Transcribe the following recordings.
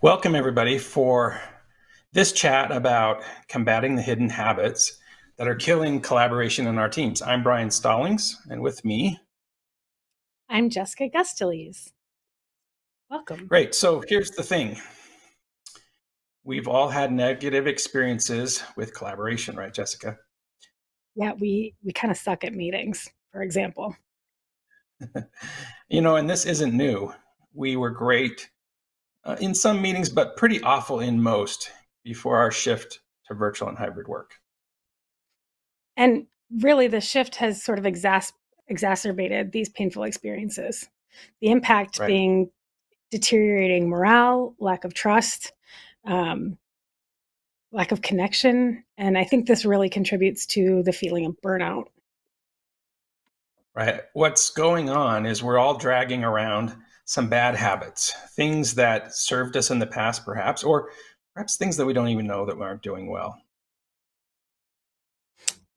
Welcome, everybody, for this chat about combating the hidden habits that are killing collaboration in our teams. I'm Brian Stallings, and with me, I'm Jessica Gusteles. Welcome. Great. So here's the thing. We've all had negative experiences with collaboration, right, Jessica? Yeah, we kind of suck at meetings, for example. And this isn't new. We were great in some meetings, but pretty awful in most before our shift to virtual and hybrid work. And really, the shift has sort of exacerbated these painful experiences. The impact Right. being deteriorating morale, lack of trust, um, lack of connection. And I think this really contributes to the feeling of burnout. Right. What's going on is we're all dragging around some bad habits, things that served us in the past, perhaps, or perhaps things that we don't even know that we aren't doing well.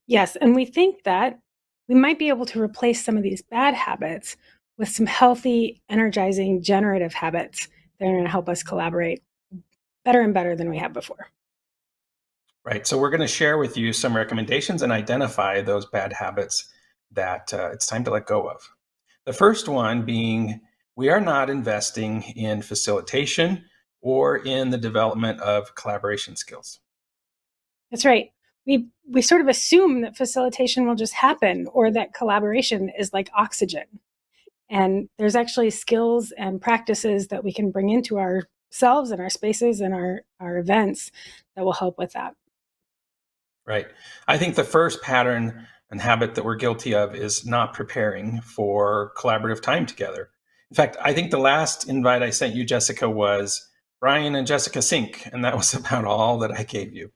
Yes, and we think that we might be able to replace some of these bad habits with some healthy, energizing, generative habits that are going to help us collaborate better and better than we have before. Right. So we're going to share with you some recommendations and identify those bad habits that it's time to let go of. The first one being we are not investing in facilitation or in the development of collaboration skills. That's right. We sort of assume that facilitation will just happen or that collaboration is like oxygen. And there's actually skills and practices that we can bring into ourselves and our spaces and our events that will help with that. Right. I think the first pattern and habit that we're guilty of is not preparing for collaborative time together. In fact, I think the last invite I sent you, Jessica, was Brian and Jessica Sync, and that was about all that I gave you.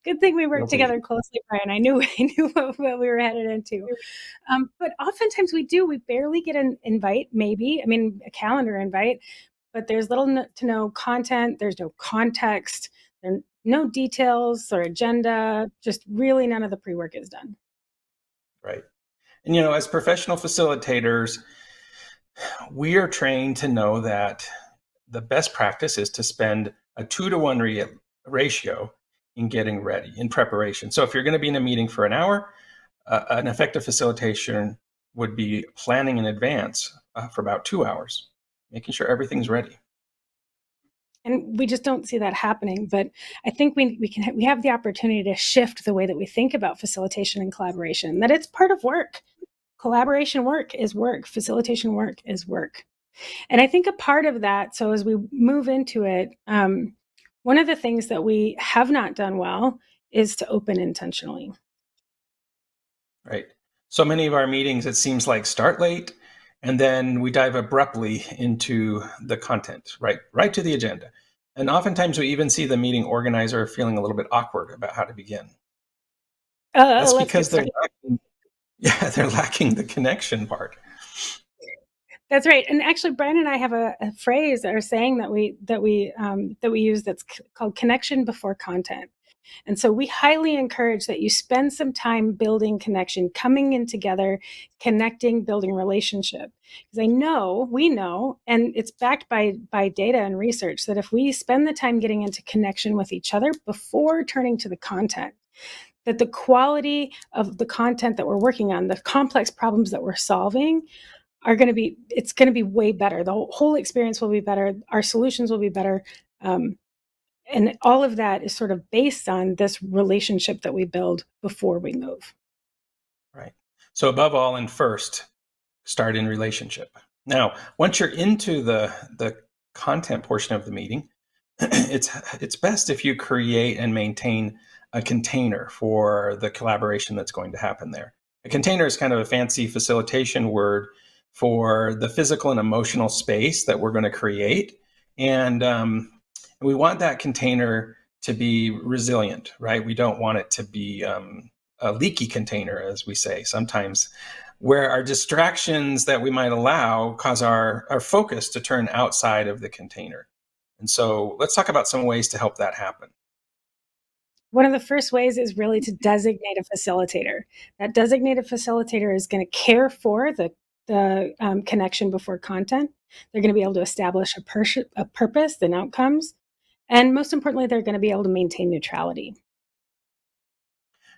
Good thing we worked Guilty. together closely, Brian. I knew what we were headed into. But oftentimes we barely get an invite, maybe. I mean, a calendar invite, but there's little to no content. There's no context. There are no details or agenda. Just really none of the pre-work is done. Right. And, as professional facilitators, we are trained to know that the best practice is to spend a 2-to-1 ratio in getting ready, in preparation. So if you're going to be in a meeting for an hour, an effective facilitation would be planning in advance for about 2 hours, making sure everything's ready. And we just don't see that happening. But I think we have the opportunity to shift the way that we think about facilitation and collaboration. That it's part of work. Collaboration work is work. Facilitation work is work. And I think a part of that, so as we move into it, one of the things that we have not done well is to open intentionally. Right. So many of our meetings, it seems like start late and then we dive abruptly into the content, right to the agenda. And oftentimes we even see the meeting organizer feeling a little bit awkward about how to begin. That's Let's get because started. they're lacking the connection part. That's right. And actually, Brian and I have a phrase or saying that we use that's called connection before content. And so we highly encourage that you spend some time building connection, coming in together, connecting, building relationship. Because we know, and it's backed by data and research, that if we spend the time getting into connection with each other before turning to the content, that the quality of the content that we're working on, the complex problems that we're solving, it's going to be way better. The whole experience will be better. Our solutions will be better. And all of that is sort of based on this relationship that we build before we move. Right. So above all and first, start in relationship. Now, once you're into the content portion of the meeting, it's best if you create and maintain a container for the collaboration that's going to happen there. A container is kind of a fancy facilitation word for the physical and emotional space that we're going to create. And we want that container to be resilient, right? We don't want it to be a leaky container, as we say sometimes, where our distractions that we might allow cause our focus to turn outside of the container. And so let's talk about some ways to help that happen. One of the first ways is really to designate a facilitator. That designated facilitator is going to care for the connection before content. They're going to be able to establish a purpose and outcomes. And most importantly, they're going to be able to maintain neutrality.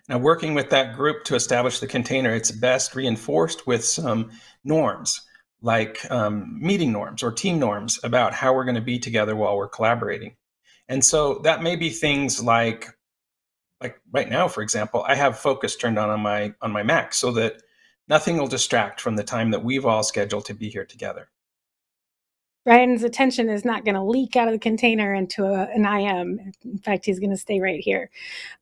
Now, working with that group to establish the container, it's best reinforced with some norms, like meeting norms or team norms about how we're going to be together while we're collaborating. And so that may be things like right now, for example, I have focus turned on my Mac so that nothing will distract from the time that we've all scheduled to be here together. Brian's attention is not going to leak out of the container into an IM. In fact, he's going to stay right here.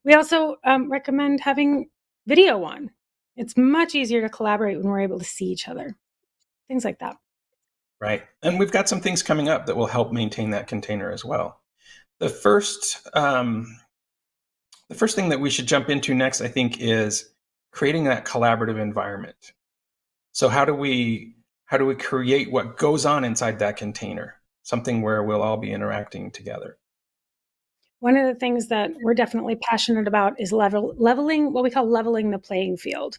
We also recommend having video on. It's much easier to collaborate when we're able to see each other. Things like that. Right. And we've got some things coming up that will help maintain that container as well. The first thing that we should jump into next, I think, is creating that collaborative environment. So how do we create what goes on inside that container? Something where we'll all be interacting together. One of the things that we're definitely passionate about is leveling, what we call leveling the playing field.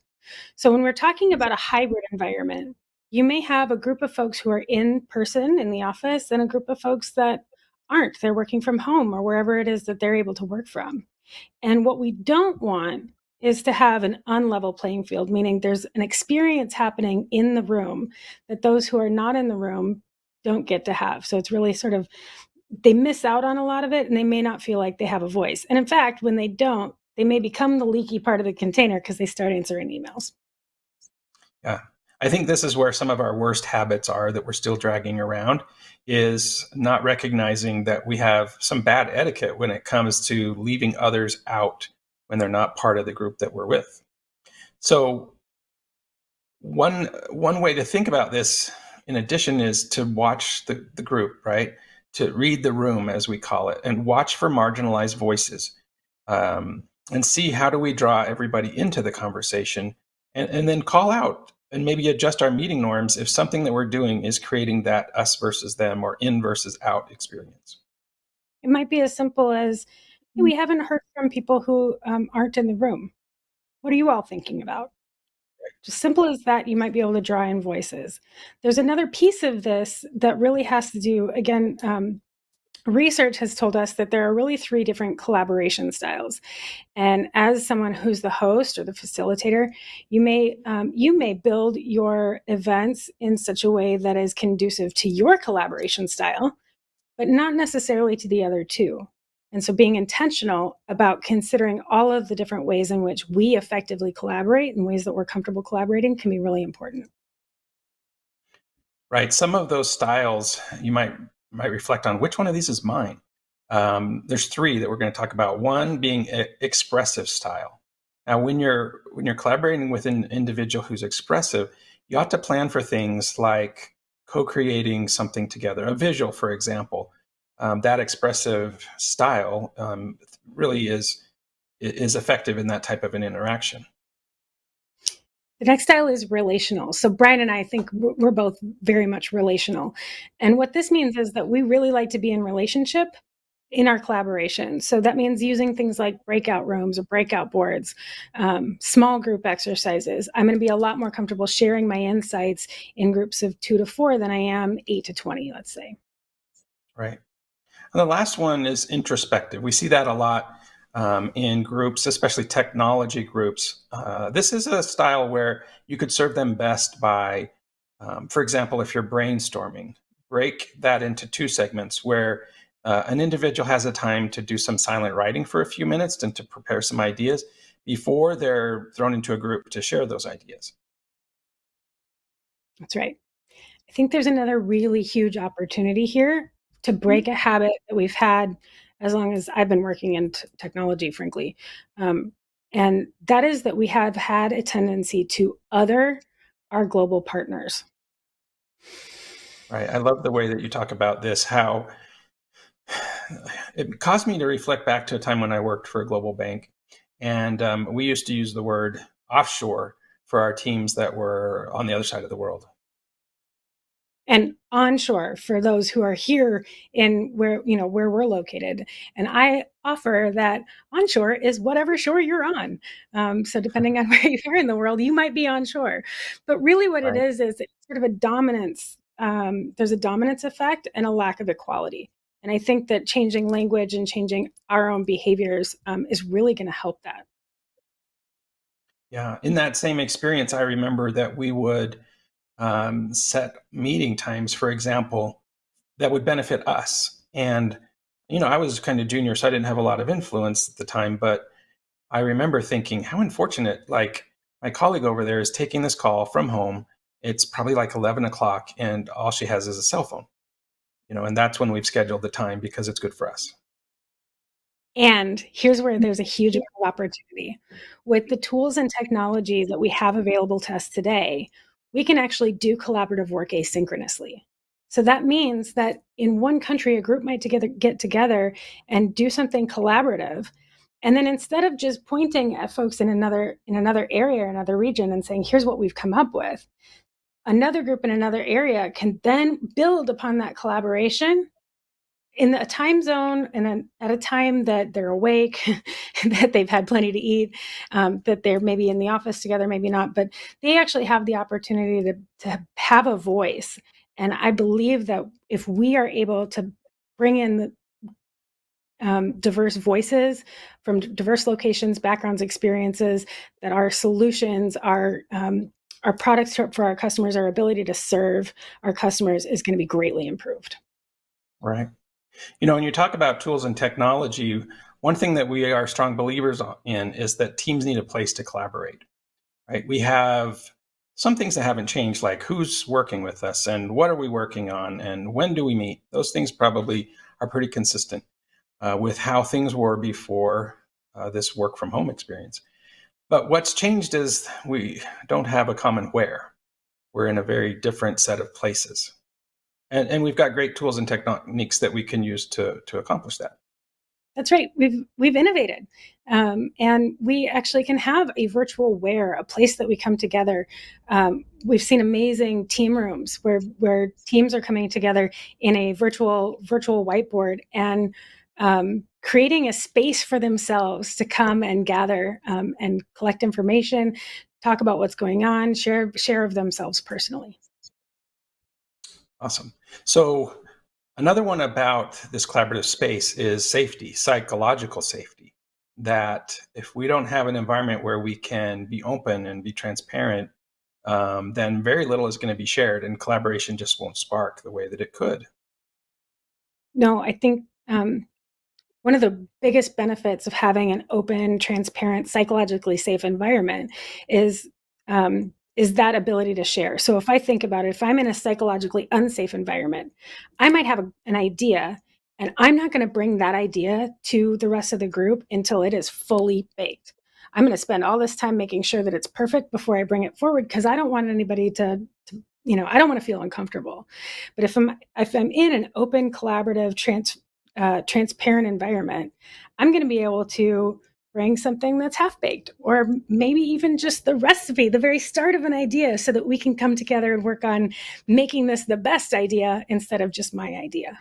So when we're talking about a hybrid environment, you may have a group of folks who are in person in the office and a group of folks that aren't. They're working from home or wherever it is that they're able to work from. And what we don't want is to have an unlevel playing field, meaning there's an experience happening in the room that those who are not in the room don't get to have. So it's really sort of, they miss out on a lot of it and they may not feel like they have a voice. And in fact, when they don't, they may become the leaky part of the container because they start answering emails. Yeah. I think this is where some of our worst habits are that we're still dragging around, is not recognizing that we have some bad etiquette when it comes to leaving others out when they're not part of the group that we're with. So one way to think about this, in addition, is to watch the group, right? To read the room, as we call it, and watch for marginalized voices, and see how do we draw everybody into the conversation, and then call out and maybe adjust our meeting norms if something that we're doing is creating that us versus them or in versus out experience. It might be as simple as, hey, we haven't heard from people who aren't in the room. What are you all thinking about? Just simple as that, you might be able to draw in voices. There's another piece of this that really has to do, again, research has told us that there are really 3 different collaboration styles. And as someone who's the host or the facilitator, you may build your events in such a way that is conducive to your collaboration style, but not necessarily to the other 2. And so being intentional about considering all of the different ways in which we effectively collaborate and ways that we're comfortable collaborating can be really important. Right. Some of those styles you might reflect on, which one of these is mine. There's 3 that we're going to talk about. One being expressive style. Now, when you're collaborating with an individual who's expressive, you ought to plan for things like co-creating something together, a visual, for example. That expressive style really is effective in that type of an interaction. The next style is relational. So Brian and I think we're both very much relational. And what this means is that we really like to be in relationship in our collaboration. So that means using things like breakout rooms or breakout boards, small group exercises. I'm going to be a lot more comfortable sharing my insights in groups of 2 to 4 than I am 8 to 20, let's say. Right. And the last one is introspective. We see that a lot in groups, especially technology groups. This is a style where you could serve them best by, for example, if you're brainstorming, break that into 2 segments where an individual has a time to do some silent writing for a few minutes and to prepare some ideas before they're thrown into a group to share those ideas. That's right. I think there's another really huge opportunity here to break a habit that we've had as long as I've been working in technology, frankly. And that is that we have had a tendency to other our global partners. Right. I love the way that you talk about this, how it caused me to reflect back to a time when I worked for a global bank. And we used to use the word offshore for our teams that were on the other side of the world. And onshore for those who are here in where we're located. And I offer that onshore is whatever shore you're on. So depending on where you are in the world, you might be onshore. But really what it Right. is it's sort of a dominance there's a dominance effect and a lack of equality. And I think that changing language and changing our own behaviors is really going to help that. Yeah. In that same experience, I remember that we would set meeting times, for example, that would benefit us. And, I was kind of junior, so I didn't have a lot of influence at the time, but I remember thinking, how unfortunate, like my colleague over there is taking this call from home. It's probably like 11 o'clock, and all she has is a cell phone, and that's when we've scheduled the time because it's good for us. And here's where there's a huge amount of opportunity. With the tools and technology that we have available to us today, we can actually do collaborative work asynchronously. So that means that in one country, a group might get together and do something collaborative. And then instead of just pointing at folks in another area, another region, and saying, here's what we've come up with, another group in another area can then build upon that collaboration in a time zone and at a time that they're awake, that they've had plenty to eat, that they're maybe in the office together, maybe not, but they actually have the opportunity to have a voice. And I believe that if we are able to bring in the diverse voices from diverse locations, backgrounds, experiences, that our solutions, our products for our customers, our ability to serve our customers is going to be greatly improved. Right. When you talk about tools and technology, one thing that we are strong believers in is that teams need a place to collaborate, right? We have some things that haven't changed, like who's working with us and what are we working on and when do we meet? Those things probably are pretty consistent with how things were before this work from home experience. But what's changed is we don't have a common where. We're in a very different set of places. And we've got great tools and techniques that we can use to accomplish that. That's right. We've innovated, and we actually can have a virtual where, a place that we come together. We've seen amazing team rooms where teams are coming together in a virtual whiteboard and creating a space for themselves to come and gather and collect information, talk about what's going on, share of themselves personally. Awesome. So another one about this collaborative space is safety, psychological safety. That if we don't have an environment where we can be open and be transparent, then very little is going to be shared and collaboration just won't spark the way that it could. No, I think one of the biggest benefits of having an open, transparent, psychologically safe environment is is that ability to share. So if I think about it, if I'm in a psychologically unsafe environment, I might have an idea, and I'm not going to bring that idea to the rest of the group until it is fully baked. I'm going to spend all this time making sure that it's perfect before I bring it forward because I don't want anybody to I don't want to feel uncomfortable. But if I'm in an open, collaborative, transparent environment, I'm going to be able to bring something that's half baked, or maybe even just the recipe, the very start of an idea, so that we can come together and work on making this the best idea instead of just my idea.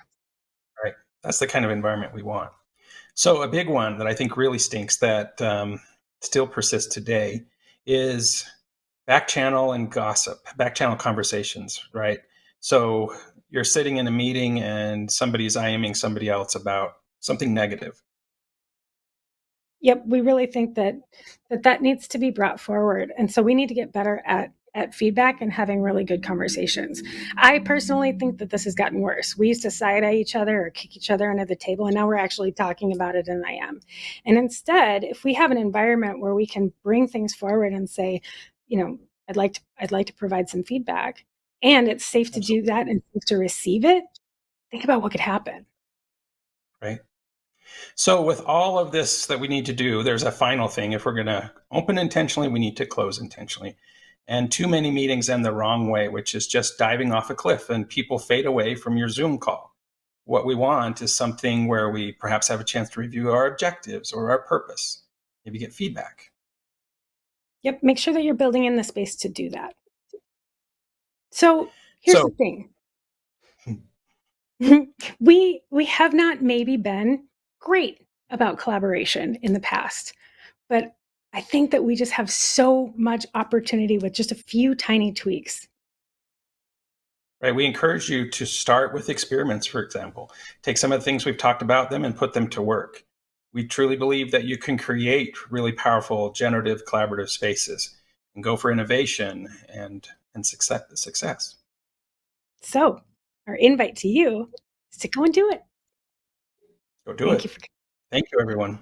Right. That's the kind of environment we want. So a big one that I think really stinks that still persists today is back channel and gossip, back channel conversations, right? So you're sitting in a meeting and somebody's IMing somebody else about something negative. Yep, we really think that needs to be brought forward, and so we need to get better at feedback and having really good conversations. I personally think that this has gotten worse. We used to side eye each other or kick each other under the table, and now we're actually talking about it in IM. And instead, if we have an environment where we can bring things forward and say, you know, I'd like to provide some feedback, and it's safe to do Absolutely. that and safe to receive it. Think about what could happen. Right. So with all of this that we need to do, there's a final thing. If we're going to open intentionally, we need to close intentionally. And too many meetings end the wrong way, which is just diving off a cliff and people fade away from your Zoom call. What we want is something where we perhaps have a chance to review our objectives or our purpose, maybe get feedback. Yep, make sure that you're building in the space to do that. So here's the So, thing. We have not maybe been great about collaboration in the past, but I think that we just have so much opportunity with just a few tiny tweaks. right? We encourage you to start with experiments, for example. Take some of the things we've talked about them and put them to work. We truly believe that you can create really powerful generative collaborative spaces and go for innovation and success. So our invite to you is to go and do it. Go do Thank it. you for Thank you, everyone.